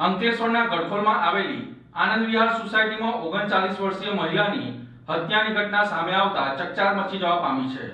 અંકલેશ્વરના ગડખોલમાં આવેલી આનંદ વિહાર સોસાયટીમાં 39 વર્ષીય મહિલાની હત્યાની ઘટના સામે આવતા ચકચાર મચી જવા પામી છે।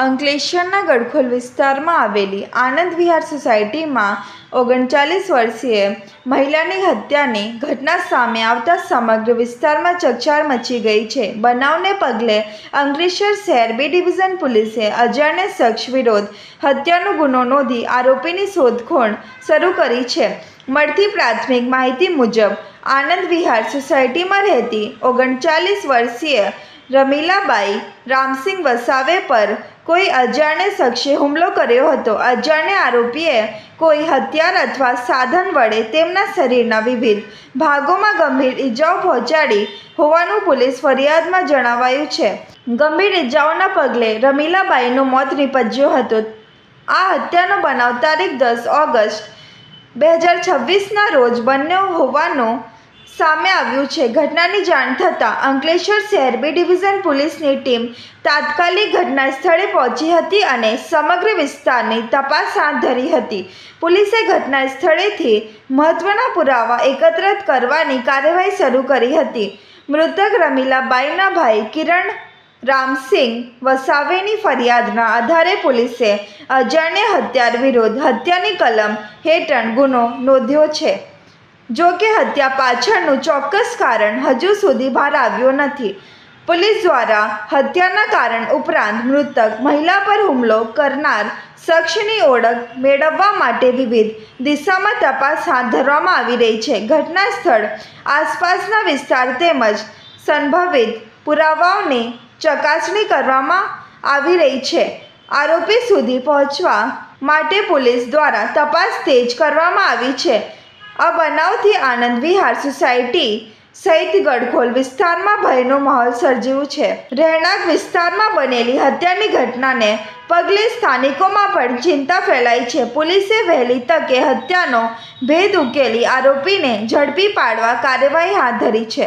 અંકલેશ્વરના ગડખોલ વિસ્તારમાં આવેલી આનંદ વિહાર સોસાયટીમાં 39 વર્ષીય મહિલાની હત્યાની ઘટના સામે આવતા સમગ્ર વિસ્તારમાં ચકચાર મચી ગઈ છે। બનાવને પગલે અંકલેશ્વર શહેર બી ડિવિઝન પોલીસે અજાણ્યા શખ્સ વિરુદ્ધ હત્યાનો ગુનો નોંધી આરોપીની શોધખોળ શરૂ કરી છે। મળતી પ્રાથમિક માહિતી મુજબ આનંદ વિહાર સોસાયટીમાં રહેતી 39 વર્ષીય રમીલાબાઈ રામસિંગ વસાવે પર કોઈ અજાણ્યા શખ્સે હુમલો કર્યો હતો। અજાણ્યા આરોપીએ કોઈ હથિયાર અથવા સાધન વડે તેમના શરીરના વિવિધ ભાગોમાં ગંભીર ઈજાઓ પહોંચાડી હોવાનું પોલીસ ફરિયાદમાં જણાવાયું છે। ગંભીર ઈજાઓના પગલે રમીલાબાઈનું મોત નીપજ્યું હતું। આ હત્યાનો બનાવ તારીખ 10 ઓગસ્ટ 2026ના રોજ બન્યો હોવાનું સામે આવ્યું છે। ઘટનાની જાણ થતાં અંકલેશ્વર શહેર બી ડિવિઝન પોલીસની ટીમ તાત્કાલિક ઘટના સ્થળે પહોંચી હતી અને સમગ્ર વિસ્તારની તપાસ હાથ ધરી હતી। પોલીસે ઘટના સ્થળેથી મહત્વના પુરાવા એકત્રિત કરવાની કાર્યવાહી શરૂ કરી હતી। મૃતક રમીલાબાઈના ભાઈ કિરણ રામસિંગ વસાવેની ફરિયાદના આધારે પોલીસે અજાણ્યા હત્યાર વિરુદ્ધ હત્યાની કલમ હેઠળ ગુનો નોંધ્યો છે। જો કે હત્યા પાછળનું ચોક્કસ કારણ હજુ સુધી બહાર આવ્યું નથી। પોલીસ દ્વારા હત્યાના કારણ ઉપરાંત મૃતક મહિલા પર હુમલો કરનાર શખ્સની ઓળખ મેળવવા માટે વિવિધ દિશામાં તપાસ હાથ ધરવામાં આવી રહી છે। ઘટના સ્થળ આસપાસના વિસ્તાર તેમજ સંભવિત પુરાવાઓની ચકાસણી કરવામાં આવી રહી છે। આરોપી સુધી પહોંચવા માટે પોલીસ દ્વારા તપાસ તેજ કરવામાં આવી છે। આ બનાવથી આનંદ વિહાર સોસાયટી સહિત ગડખોલ વિસ્તારમાં ભયનો માહોલ સર્જાયો છે। રહેણાંક વિસ્તારમાં બનેલી હત્યાની ઘટનાને પગલે સ્થાનિકોમાં પણ ચિંતા ફેલાઈ છે। પોલીસે વહેલી તકે હત્યાનો ભેદ ઉકેલી આરોપીને ઝડપી પાડવા કાર્યવાહી હાથ ધરી છે।